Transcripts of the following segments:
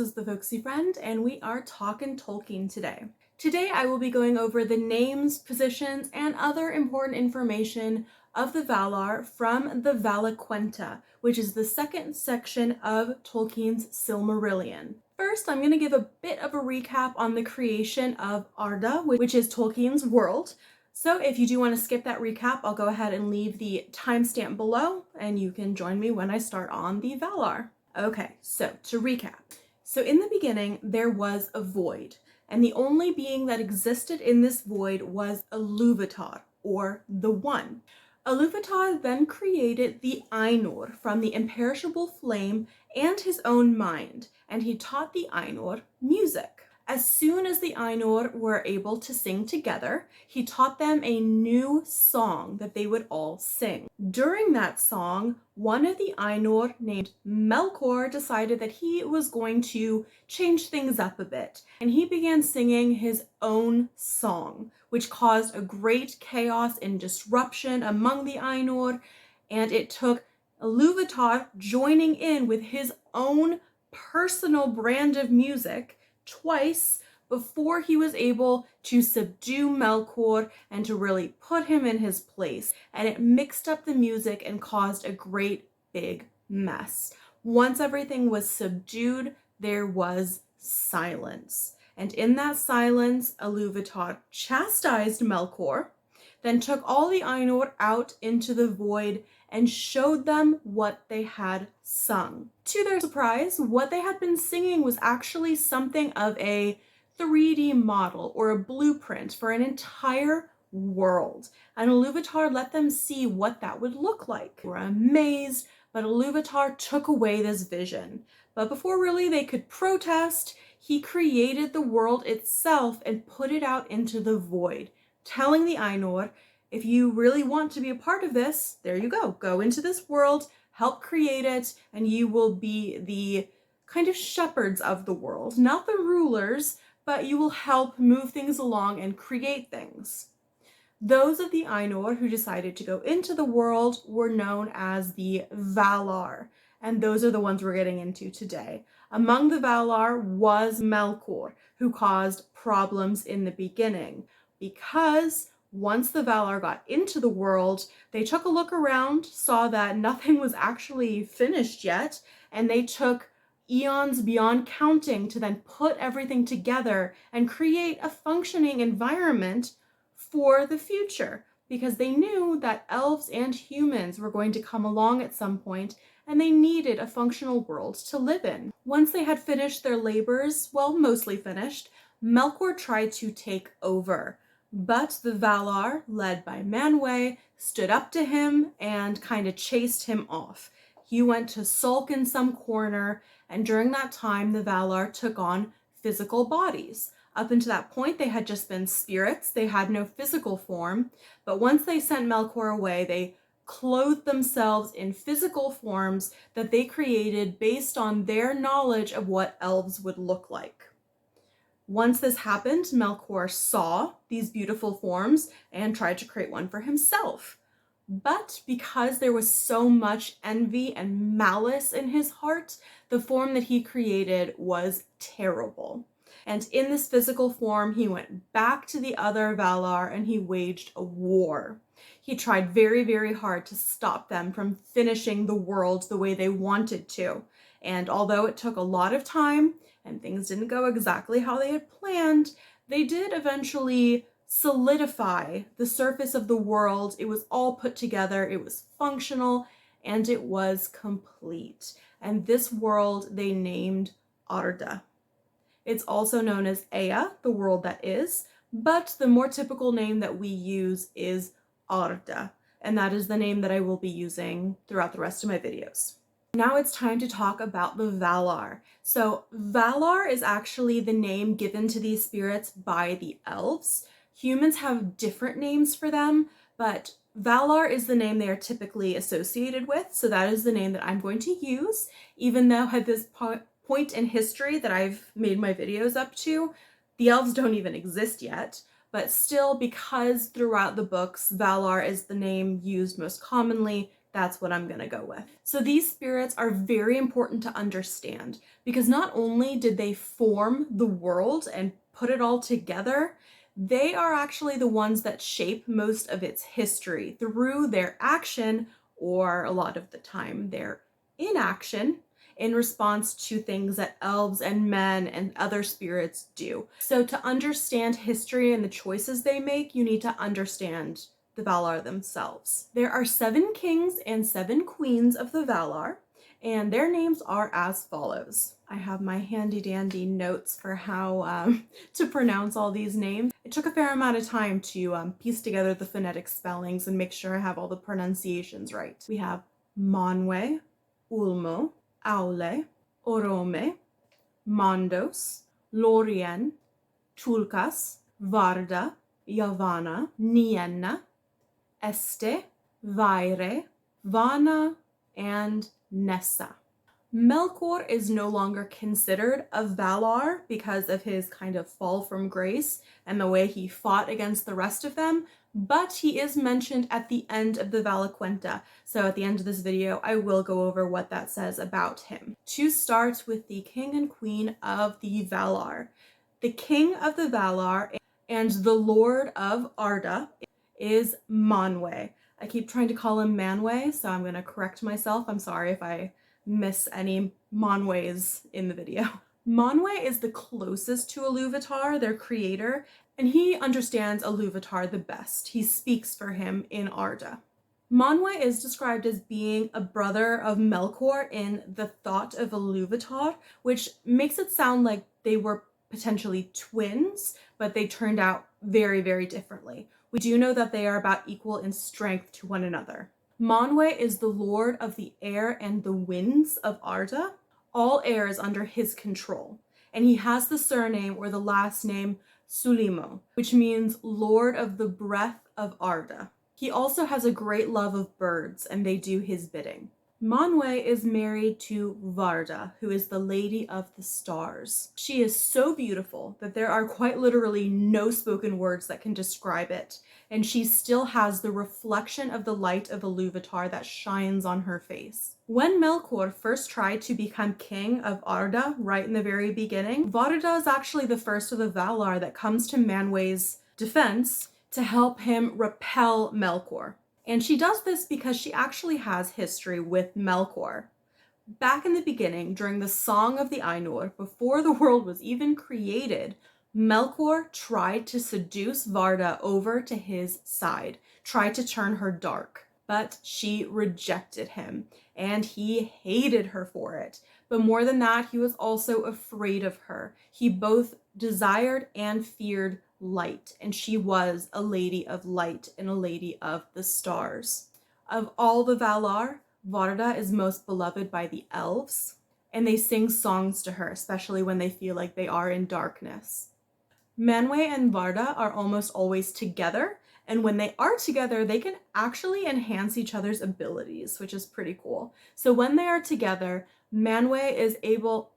is the Folksy Friend, and we are talking Tolkien today. Today I will be going over the names, positions, and other important information of the Valar from the Valaquenta, which is the second section of Tolkien's Silmarillion. First, I'm going to give a bit of a recap on the creation of Arda, which is Tolkien's world. So if you do want to skip that recap, I'll go ahead and leave the timestamp below, and you can join me when I start on the Valar. Okay, so to recap. So in the beginning, there was a void, and the only being that existed in this void was Iluvatar, or the One. Iluvatar then created the Ainur from the imperishable flame and his own mind, and he taught the Ainur music. As soon as the Ainur were able to sing together, he taught them a new song that they would all sing. During that song, one of the Ainur named Melkor decided that he was going to change things up a bit, and he began singing his own song, which caused a great chaos and disruption among the Ainur, and it took Iluvatar joining in with his own personal brand of music twice before he was able to subdue Melkor and to really put him in his place. And it mixed up the music and caused a great big mess. Once everything was subdued, there was silence. And in that silence, Iluvatar chastised Melkor, then took all the Ainur out into the void and showed them what they had sung. To their surprise, what they had been singing was actually something of a 3D model or a blueprint for an entire world. And Iluvatar let them see what that would look like. They were amazed, but Iluvatar took away this vision. But before really they could protest, he created the world itself and put it out into the void, telling the Ainur, if you really want to be a part of this, there you go. Go into this world, help create it, and you will be the kind of shepherds of the world. Not the rulers, but you will help move things along and create things. Those of the Ainur who decided to go into the world were known as the Valar, and those are the ones we're getting into today. Among the Valar was Melkor, who caused problems in the beginning, because once the Valar got into the world, they took a look around, saw that nothing was actually finished yet, and they took eons beyond counting to then put everything together and create a functioning environment for the future, because they knew that elves and humans were going to come along at some point, and they needed a functional world to live in. Once they had finished their labors, well, mostly finished, Melkor tried to take over. But the Valar, led by Manwe, stood up to him and kind of chased him off. He went to sulk in some corner, and during that time, the Valar took on physical bodies. Up until that point, they had just been spirits. They had no physical form. But once they sent Melkor away, they clothed themselves in physical forms that they created based on their knowledge of what elves would look like. Once this happened, Melkor saw these beautiful forms and tried to create one for himself. But because there was so much envy and malice in his heart, the form that he created was terrible. And in this physical form, he went back to the other Valar and he waged a war. He tried very, very hard to stop them from finishing the world the way they wanted to. And although it took a lot of time, and things didn't go exactly how they had planned, they did eventually solidify the surface of the world. It was all put together, it was functional, and it was complete. And this world they named Arda. It's also known as Ea, the world that is, but the more typical name that we use is Arda, and that is the name that I will be using throughout the rest of my videos. Now it's time to talk about the Valar. So Valar is actually the name given to these spirits by the elves. Humans have different names for them, but Valar is the name they are typically associated with, so that is the name that I'm going to use, even though at this point in history that I've made my videos up to, the elves don't even exist yet. But still, because throughout the books, Valar is the name used most commonly, That's what I'm gonna go with. So these spirits are very important to understand because not only did they form the world and put it all together, they are actually the ones that shape most of its history through their action, or a lot of the time their inaction, in response to things that elves and men and other spirits do. So to understand history and the choices they make, you need to understand the Valar themselves. There are 7 kings and 7 queens of the Valar, and their names are as follows. I have my handy dandy notes for how to pronounce all these names. It took a fair amount of time to piece together the phonetic spellings and make sure I have all the pronunciations right. We have Manwe, Ulmo, Aule, Orome, Mandos, Lorien, Tulkas, Varda, Yavanna, Nienna, Este, Vaire, Vana, and Nessa. Melkor is no longer considered a Valar because of his kind of fall from grace and the way he fought against the rest of them, but he is mentioned at the end of the Valaquenta. So at the end of this video, I will go over what that says about him. To start with the king and queen of the Valar. The king of the Valar and the lord of Arda is Manwe. I keep trying to call him Manwe, so I'm going to correct myself. I'm sorry if I miss any Manwes in the video. Manwe is the closest to Iluvatar, their creator, and he understands Iluvatar the best. He speaks for him in Arda. Manwe is described as being a brother of Melkor in the thought of Iluvatar, which makes it sound like they were potentially twins, but they turned out very, very differently. We do know that they are about equal in strength to one another. Manwe is the lord of the air and the winds of Arda. All air is under his control, and he has the surname or the last name Sulimo, which means lord of the breath of Arda. He also has a great love of birds, and they do his bidding. Manwe is married to Varda, who is the Lady of the Stars. She is so beautiful that there are quite literally no spoken words that can describe it, and she still has the reflection of the light of Iluvatar that shines on her face. When Melkor first tried to become king of Arda, right in the very beginning, Varda is actually the first of the Valar that comes to Manwe's defense to help him repel Melkor. And she does this because she actually has history with Melkor. Back in the beginning, during the Song of the Ainur, before the world was even created, Melkor tried to seduce Varda over to his side, tried to turn her dark, but she rejected him, and he hated her for it. But more than that, he was also afraid of her. He both desired and feared light, and she was a lady of light and a lady of the stars. Of all the Valar, Varda is most beloved by the elves, and they sing songs to her, especially when they feel like they are in darkness. Manwe and Varda are almost always together, and when they are together, they can actually enhance each other's abilities, which is pretty cool. So when they are together, Manwe is able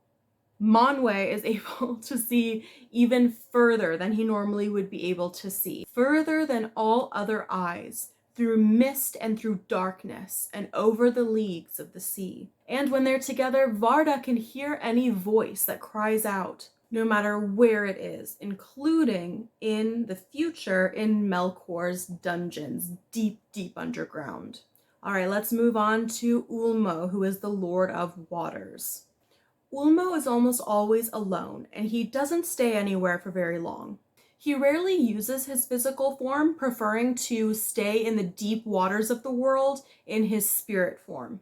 to see even further than he normally would be able to see, further than all other eyes, through mist and through darkness, and over the leagues of the sea. And when they're together, Varda can hear any voice that cries out, no matter where it is, including in the future in Melkor's dungeons, deep, deep underground. All right, let's move on to Ulmo, who is the Lord of Waters. Ulmo is almost always alone, and he doesn't stay anywhere for very long. He rarely uses his physical form, preferring to stay in the deep waters of the world in his spirit form.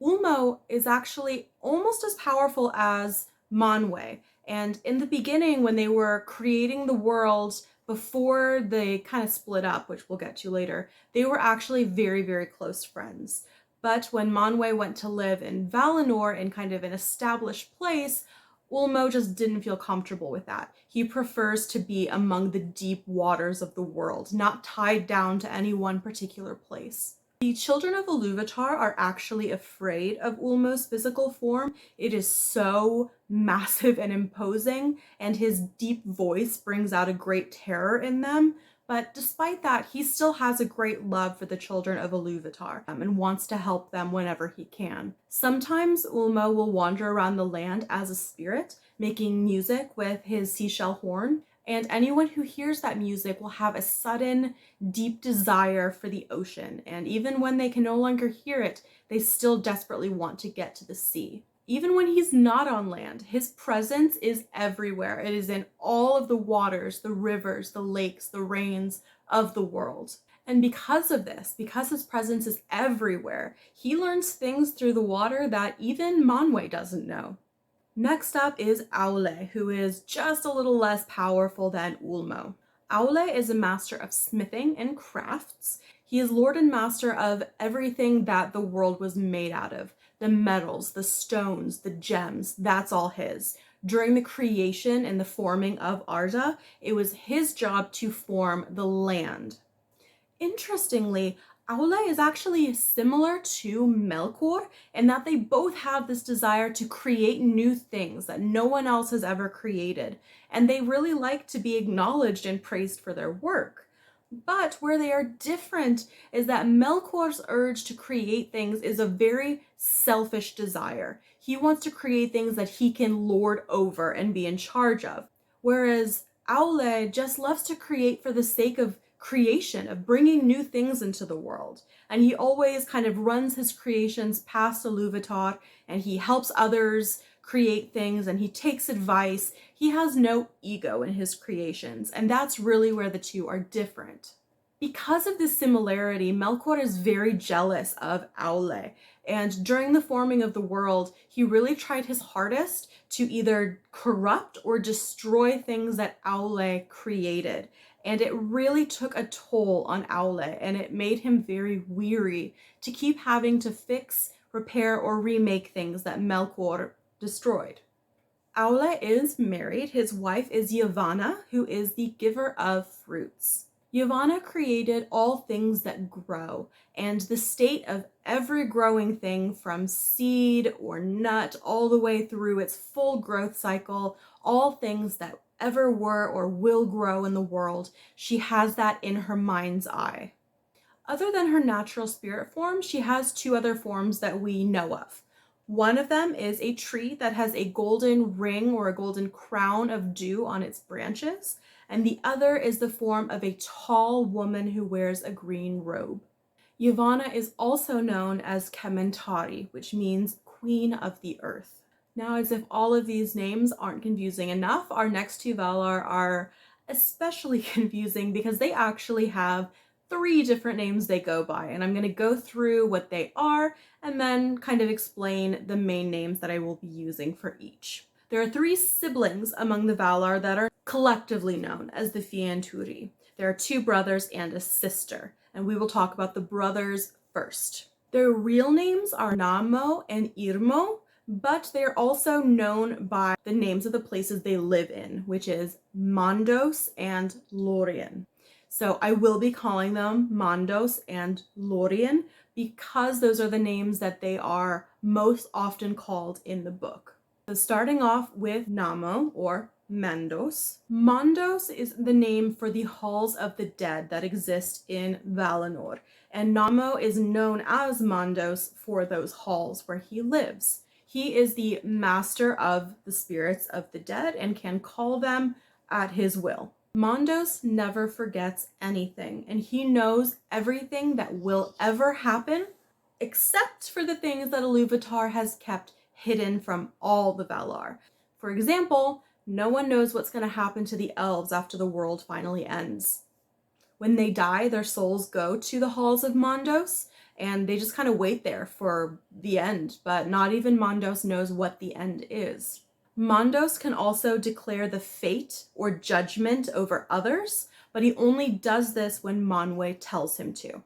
Ulmo is actually almost as powerful as Manwe, and in the beginning, when they were creating the world before they kind of split up, which we'll get to later, they were actually very, very close friends. But when Manwe went to live in Valinor in kind of an established place, Ulmo just didn't feel comfortable with that. He prefers to be among the deep waters of the world, not tied down to any one particular place. The children of Iluvatar are actually afraid of Ulmo's physical form. It is so massive and imposing, and his deep voice brings out a great terror in them. But despite that, he still has a great love for the children of Iluvatar and wants to help them whenever he can. Sometimes Ulmo will wander around the land as a spirit, making music with his seashell horn, and anyone who hears that music will have a sudden, deep desire for the ocean, and even when they can no longer hear it, they still desperately want to get to the sea. Even when he's not on land, his presence is everywhere. It is in all of the waters, the rivers, the lakes, the rains of the world. And because of this, because his presence is everywhere, he learns things through the water that even Manwe doesn't know. Next up is Aule, who is just a little less powerful than Ulmo. Aule is a master of smithing and crafts. He is lord and master of everything that the world was made out of. The metals, the stones, the gems, that's all his. During the creation and the forming of Arda, it was his job to form the land. Interestingly, Aule is actually similar to Melkor in that they both have this desire to create new things that no one else has ever created, and they really like to be acknowledged and praised for their work. But where they are different is that Melkor's urge to create things is a very selfish desire. He wants to create things that he can lord over and be in charge of, whereas Aule just loves to create for the sake of creation, of bringing new things into the world. And he always kind of runs his creations past Iluvatar, and he helps others create things, and he takes advice. He has no ego in his creations, and that's really where the two are different. Because of this similarity, Melkor is very jealous of Aule, and during the forming of the world, he really tried his hardest to either corrupt or destroy things that Aule created. And it really took a toll on Aule, and it made him very weary to keep having to fix, repair, or remake things that Melkor destroyed. Aule is married. His wife is Yavanna, who is the giver of fruits. Yavanna created all things that grow, and the state of every growing thing from seed or nut all the way through its full growth cycle, all things that ever were or will grow in the world, she has that in her mind's eye. Other than her natural spirit form, she has two other forms that we know of. One of them is a tree that has a golden ring or a golden crown of dew on its branches, and the other is the form of a tall woman who wears a green robe. Yavanna is also known as Kementari, which means Queen of the Earth. Now, as if all of these names aren't confusing enough, our next two Valar are especially confusing because they actually have 3 different names they go by, and I'm going to go through what they are and then kind of explain the main names that I will be using for each. There are 3 siblings among the Valar that are collectively known as the Fianturi. There are 2 brothers and a sister, and we will talk about the brothers first. Their real names are Namo and Irmo, but they're also known by the names of the places they live in, which is Mandos and Lorien. So I will be calling them Mandos and Lorien because those are the names that they are most often called in the book. So starting off with Namo or Mandos. Mandos is the name for the halls of the dead that exist in Valinor, and Namo is known as Mandos for those halls where he lives. He is the master of the spirits of the dead and can call them at his will. Mandos never forgets anything, and he knows everything that will ever happen, except for the things that Iluvatar has kept hidden from all the Valar. For example, no one knows what's going to happen to the elves after the world finally ends. When they die, their souls go to the halls of Mandos, and they just kind of wait there for the end, but not even Mandos knows what the end is. Mandos can also declare the fate or judgment over others, but he only does this when Manwe tells him to.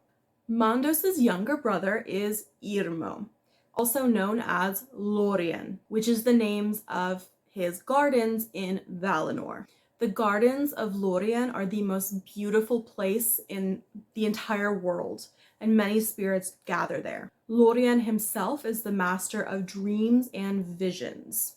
Mandos' younger brother is Irmo, also known as Lorien, which is the names of his gardens in Valinor. The gardens of Lorien are the most beautiful place in the entire world, and many spirits gather there. Lorien himself is the master of dreams and visions.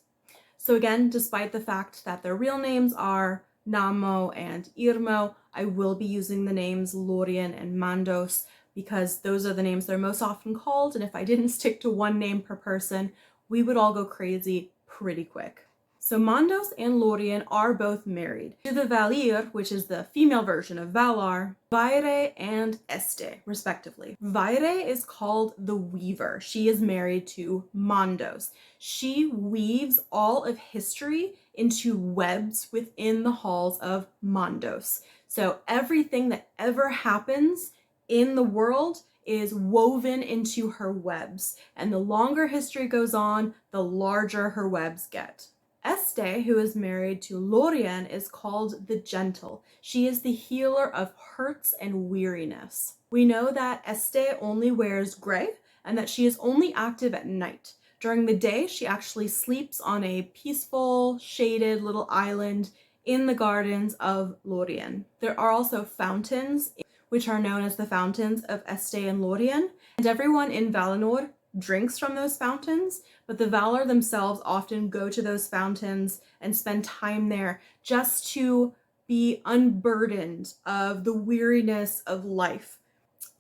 So again, despite the fact that their real names are Namo and Irmo. I will be using the names Lorien and Mandos because those are the names they're most often called, and if I didn't stick to one name per person, we would all go crazy pretty quick. So Mandos and Lorien are both married to the Valir, which is the female version of Valar, Vaire and Este, respectively. Vaire is called the Weaver. She is married to Mandos. She weaves all of history into webs within the halls of Mandos. So everything that ever happens in the world is woven into her webs. And the longer history goes on, the larger her webs get. Este, who is married to Lorien, is called the Gentle. She is the healer of hurts and weariness. We know that Este only wears gray and that she is only active at night. During the day, she actually sleeps on a peaceful, shaded little island in the gardens of Lorien. There are also fountains, which are known as the fountains of Este and Lorien, and everyone in Valinor drinks from those fountains, but the Valar themselves often go to those fountains and spend time there just to be unburdened of the weariness of life.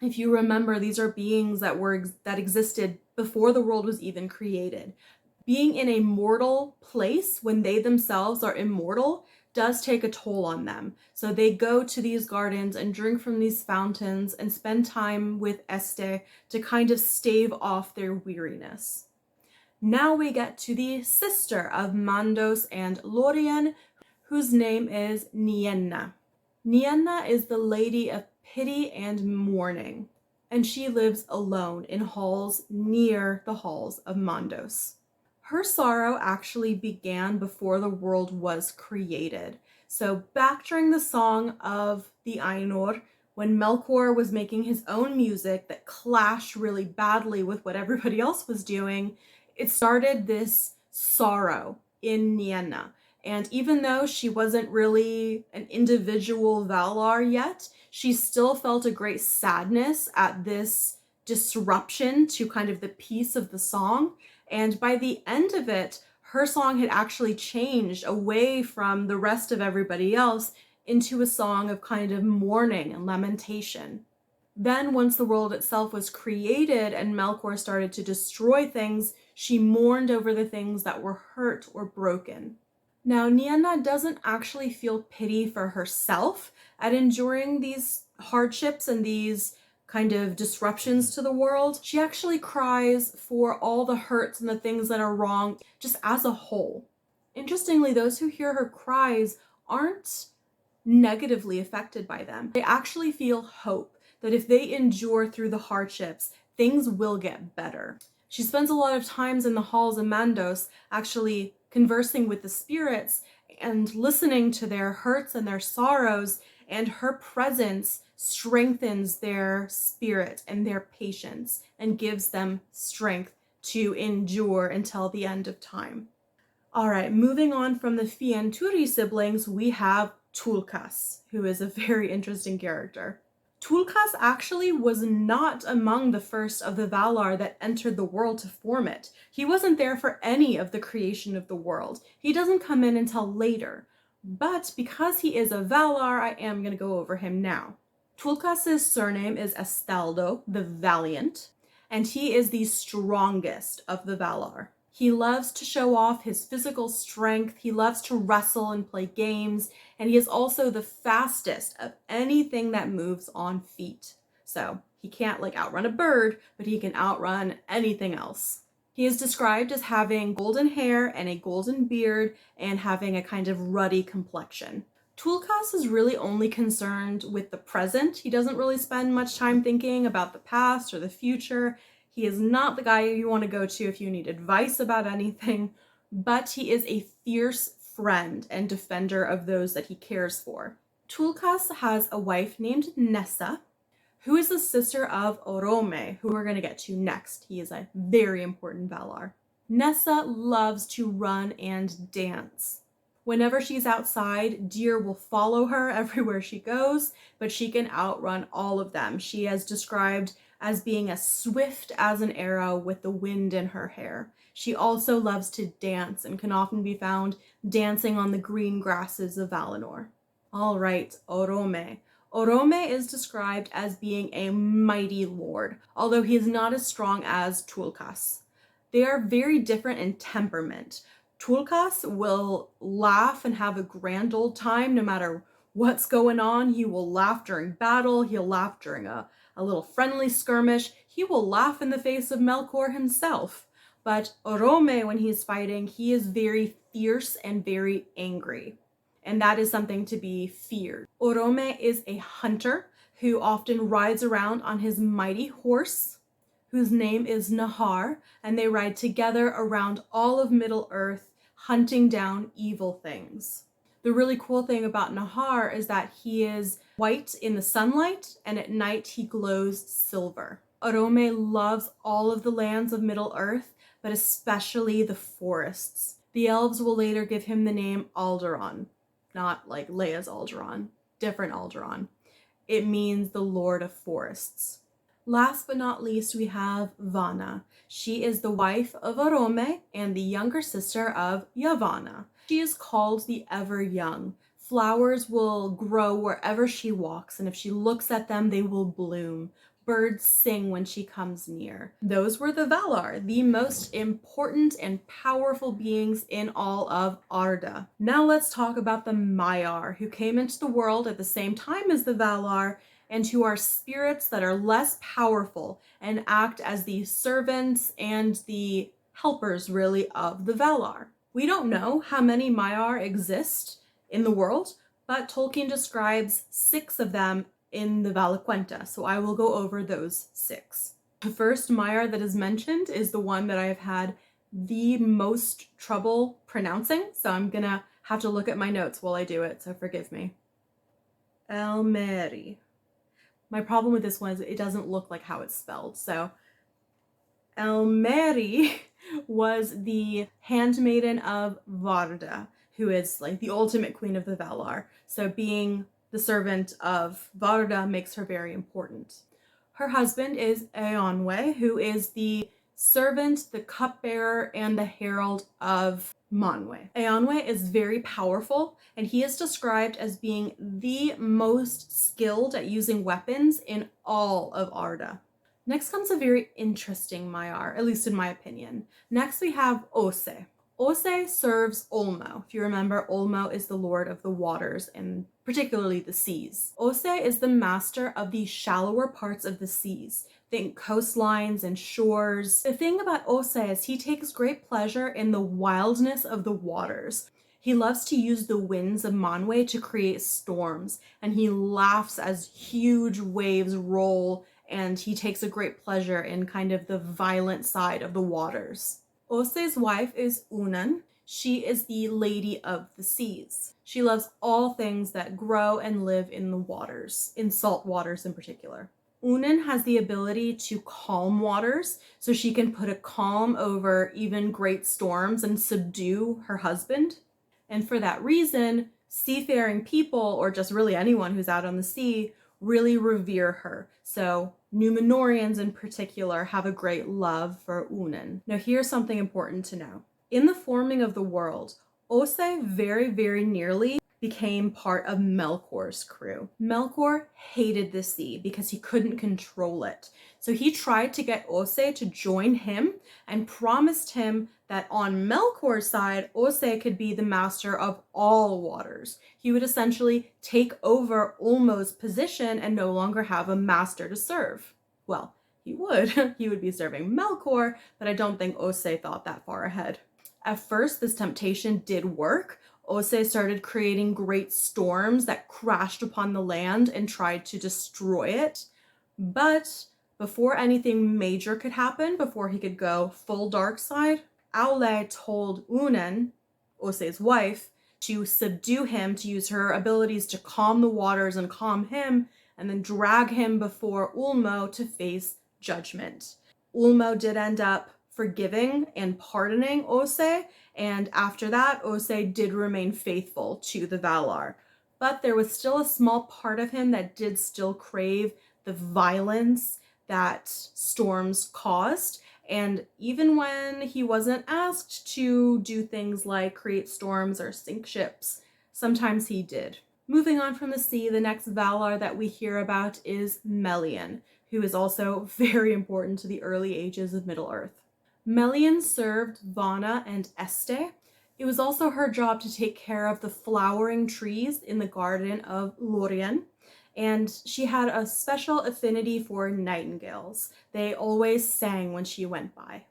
If you remember, these are beings that existed before the world was even created. Being in a mortal place when they themselves are immortal does take a toll on them. So they go to these gardens and drink from these fountains and spend time with Este to kind of stave off their weariness. Now we get to the sister of Mandos and Lorien, whose name is Nienna. Nienna is the Lady of Pity and Mourning, and she lives alone in halls near the halls of Mandos. Her sorrow actually began before the world was created. So back during the Song of the Ainur, when Melkor was making his own music that clashed really badly with what everybody else was doing, it started this sorrow in Nienna. And even though she wasn't really an individual Valar yet, she still felt a great sadness at this disruption to kind of the peace of the song. And by the end of it, her song had actually changed away from the rest of everybody else into a song of kind of mourning and lamentation. Then once the world itself was created and Melkor started to destroy things, she mourned over the things that were hurt or broken. Now, Nienna doesn't actually feel pity for herself at enduring these hardships and these kind of disruptions to the world. She actually cries for all the hurts and the things that are wrong, just as a whole. Interestingly, those who hear her cries aren't negatively affected by them. They actually feel hope that if they endure through the hardships, things will get better. She spends a lot of times in the halls of Mandos actually conversing with the spirits and listening to their hurts and their sorrows, and her presence strengthens their spirit and their patience and gives them strength to endure until the end of time. All right, moving on from the Fianturi siblings, we have Tulkas, who is a very interesting character. Tulkas actually was not among the first of the Valar that entered the world to form it. He wasn't there for any of the creation of the world. He doesn't come in until later. But because he is a Valar, I am going to go over him now. Tulkas' surname is Astaldo, the Valiant, and he is the strongest of the Valar. He loves to show off his physical strength, he loves to wrestle and play games, and he is also the fastest of anything that moves on feet. So he can't outrun a bird, but he can outrun anything else. He is described as having golden hair and a golden beard and having a kind of ruddy complexion. Tulkas is really only concerned with the present. He doesn't really spend much time thinking about the past or the future. He is not the guy you want to go to if you need advice about anything, but he is a fierce friend and defender of those that he cares for. Tulkas has a wife named Nessa, who is the sister of Orome, who we're going to get to next. He is a very important Valar. Nessa loves to run and dance. Whenever she's outside, deer will follow her everywhere she goes, but she can outrun all of them. She is described as being as swift as an arrow with the wind in her hair. She also loves to dance and can often be found dancing on the green grasses of Valinor. All right, Orome. Orome is described as being a mighty lord, although he is not as strong as Tulkas. They are very different in temperament. Tulkas will laugh and have a grand old time no matter what's going on. He will laugh during battle. He'll laugh during a little friendly skirmish. He will laugh in the face of Melkor himself. But Orome, when he's fighting, he is very fierce and very angry. And that is something to be feared. Orome is a hunter who often rides around on his mighty horse, whose name is Nahar, and they ride together around all of Middle-earth, hunting down evil things. The really cool thing about Nahar is that he is white in the sunlight, and at night he glows silver. Orome loves all of the lands of Middle-earth, but especially the forests. The elves will later give him the name Alderaan. Not like Leia's Alderaan, different Alderaan. It means the Lord of Forests. Last but not least, we have Vanna. She is the wife of Orome and the younger sister of Yavanna. She is called the Ever Yong. Flowers will grow wherever she walks, and if she looks at them, they will bloom. Birds sing when she comes near. Those were the Valar, the most important and powerful beings in all of Arda. Now let's talk about the Maiar, who came into the world at the same time as the Valar, and who are spirits that are less powerful and act as the servants and the helpers, really, of the Valar. We don't know how many Maiar exist in the world, but Tolkien describes 6 of them in the Valaquenta, so I will go over those 6. The first Maiar that is mentioned is the one that I have had the most trouble pronouncing, so I'm gonna have to look at my notes while I do it, so forgive me. Elmeri. My problem with this one is it doesn't look like how it's spelled, so Elmeri was the handmaiden of Varda, who is like the ultimate queen of the Valar, so being the servant of Varda makes her very important. Her husband is Eonwe, who is the servant, the cupbearer, and the herald of Manwe. Eonwe is very powerful, and he is described as being the most skilled at using weapons in all of Arda. Next comes a very interesting Maiar, at least in my opinion. Next we have Ose. Ose serves Ulmo. If you remember, Ulmo is the lord of the waters and particularly the seas. Ose is the master of the shallower parts of the seas. Think coastlines and shores. The thing about Ose is he takes great pleasure in the wildness of the waters. He loves to use the winds of Manwe to create storms, and he laughs as huge waves roll, and he takes a great pleasure in kind of the violent side of the waters. Ose's wife is Unan. She is the lady of the seas. She loves all things that grow and live in the waters, in salt waters in particular. Unan has the ability to calm waters, so she can put a calm over even great storms and subdue her husband. And for that reason, seafaring people, or just really anyone who's out on the sea, really revere her. So Númenóreans in particular have a great love for Unan. Now here's something important to know. In the forming of the world, Ose very, very nearly became part of Melkor's crew. Melkor hated the sea because he couldn't control it. So he tried to get Ose to join him and promised him that on Melkor's side, Ose could be the master of all waters. He would essentially take over Ulmo's position and no longer have a master to serve. Well, he would. He would be serving Melkor, but I don't think Ose thought that far ahead. At first, this temptation did work. Ose started creating great storms that crashed upon the land and tried to destroy it. But before anything major could happen, before he could go full dark side, Aule told Unan, Ose's wife, to subdue him, to use her abilities to calm the waters and calm him, and then drag him before Ulmo to face judgment. Ulmo did end up forgiving and pardoning Ose, and after that, Ose did remain faithful to the Valar. But there was still a small part of him that did still crave the violence, that storms caused. And even when he wasn't asked to do things like create storms or sink ships, sometimes he did. Moving on from the sea, the next Valar that we hear about is Melian, who is also very important to the early ages of Middle-earth. Melian served Vanna and Este. It was also her job to take care of the flowering trees in the garden of Lorien, and she had a special affinity for nightingales. They always sang when she went by.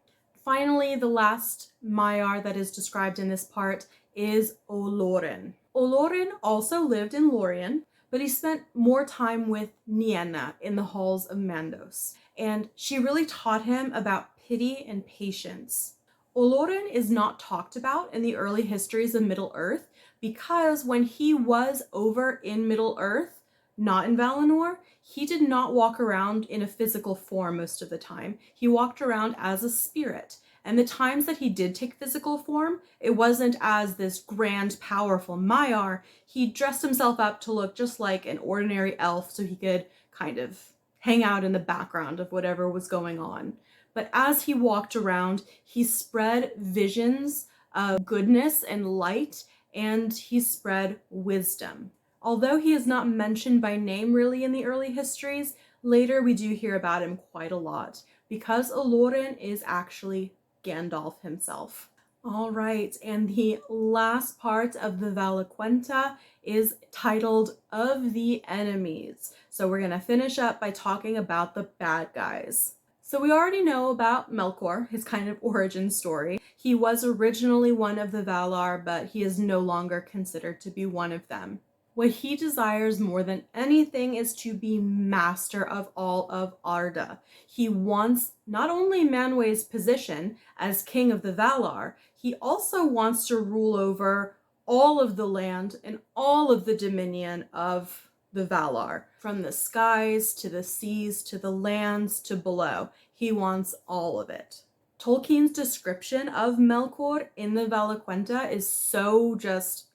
Finally, the last Maiar that is described in this part is Olorin. Olorin also lived in Lorien, but he spent more time with Nienna in the halls of Mandos, and she really taught him about pity and patience. Olorin is not talked about in the early histories of Middle-earth because when he was over in Middle-earth, not in Valinor, he did not walk around in a physical form most of the time. He walked around as a spirit. And the times that he did take physical form, it wasn't as this grand, powerful Maiar. He dressed himself up to look just like an ordinary elf so he could kind of hang out in the background of whatever was going on. But as he walked around, he spread visions of goodness and light, and he spread wisdom. Although he is not mentioned by name really in the early histories, later we do hear about him quite a lot, because Olorin is actually Gandalf himself. All right, and the last part of the Valaquenta is titled Of the Enemies. So we're going to finish up by talking about the bad guys. So we already know about Melkor, his kind of origin story. He was originally one of the Valar, but he is no longer considered to be one of them. What he desires more than anything is to be master of all of Arda. He wants not only Manwe's position as king of the Valar, he also wants to rule over all of the land and all of the dominion of the Valar. From the skies to the seas to the lands to below. He wants all of it. Tolkien's description of Melkor in the Valaquenta is so just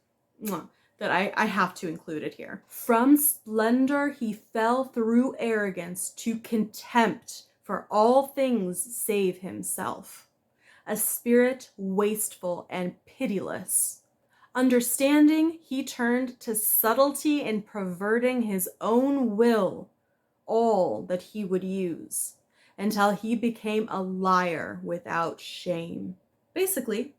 that I have to include it here. From splendor he fell through arrogance to contempt for all things save himself. A spirit wasteful and pitiless. Understanding, he turned to subtlety in perverting his own will, all that he would use, until he became a liar without shame. Basically,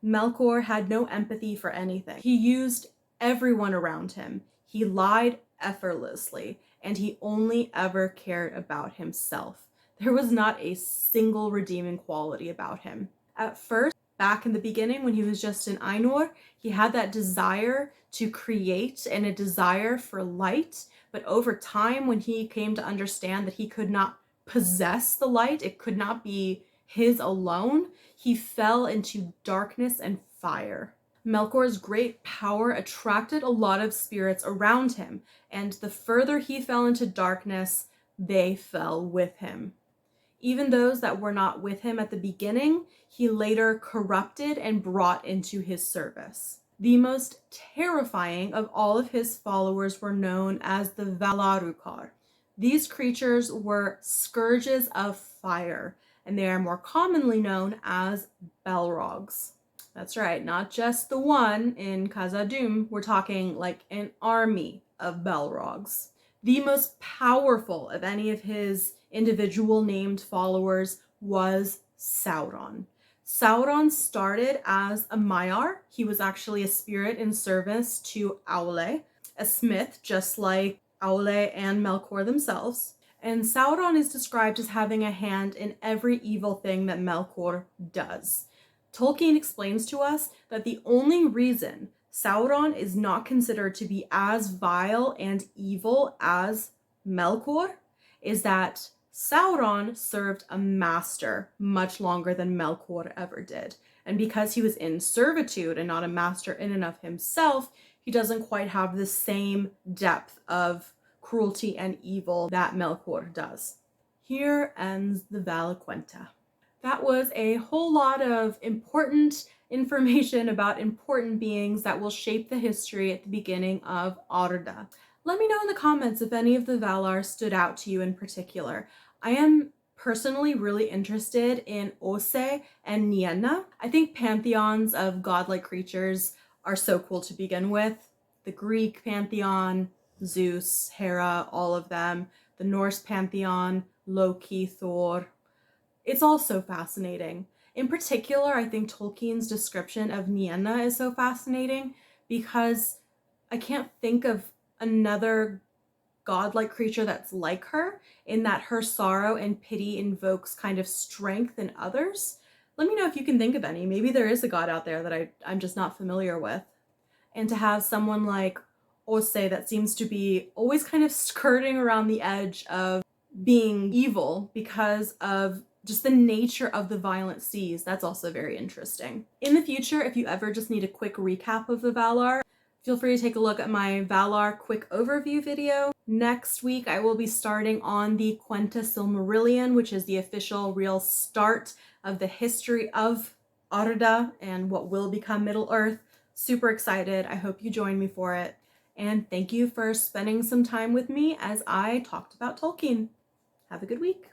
Melkor had no empathy for anything. He used everyone around him. He lied effortlessly, and he only ever cared about himself. There was not a single redeeming quality about him. At first, back in the beginning when he was just in Ainur, he had that desire to create and a desire for light, but over time when he came to understand that he could not possess the light, it could not be his alone, he fell into darkness and fire. Melkor's great power attracted a lot of spirits around him, and the further he fell into darkness, they fell with him. Even those that were not with him at the beginning, he later corrupted and brought into his service. The most terrifying of all of his followers were known as the Valaquenta. These creatures were scourges of fire, and they are more commonly known as Balrogs. That's right, not just the one in Khazad-dûm. We're talking like an army of Balrogs. The most powerful of any of his individual named followers was Sauron. Sauron started as a Maiar. He was actually a spirit in service to Aule, a smith just like Aule and Melkor themselves. And Sauron is described as having a hand in every evil thing that Melkor does. Tolkien explains to us that the only reason Sauron is not considered to be as vile and evil as Melkor is that Sauron served a master much longer than Melkor ever did. And because he was in servitude and not a master in and of himself, he doesn't quite have the same depth of cruelty and evil that Melkor does. Here ends the Valaquenta. That was a whole lot of important information about important beings that will shape the history at the beginning of Arda. Let me know in the comments if any of the Valar stood out to you in particular. I am personally really interested in Ose and Nienna. I think pantheons of godlike creatures are so cool to begin with. The Greek pantheon, Zeus, Hera, all of them. The Norse pantheon, Loki, Thor. It's all so fascinating. In particular, I think Tolkien's description of Nienna is so fascinating because I can't think of another godlike creature that's like her, in that her sorrow and pity invokes kind of strength in others. Let me know if you can think of any. Maybe there is a god out there that I'm just not familiar with. And to have someone like Ose that seems to be always kind of skirting around the edge of being evil because of just the nature of the violent seas, that's also very interesting. In the future, if you ever just need a quick recap of the Valar, feel free to take a look at my Valar quick overview video. Next week, I will be starting on the Quenta Silmarillion, which is the official real start of the history of Arda and what will become Middle-earth. Super excited. I hope you join me for it. And thank you for spending some time with me as I talked about Tolkien. Have a good week.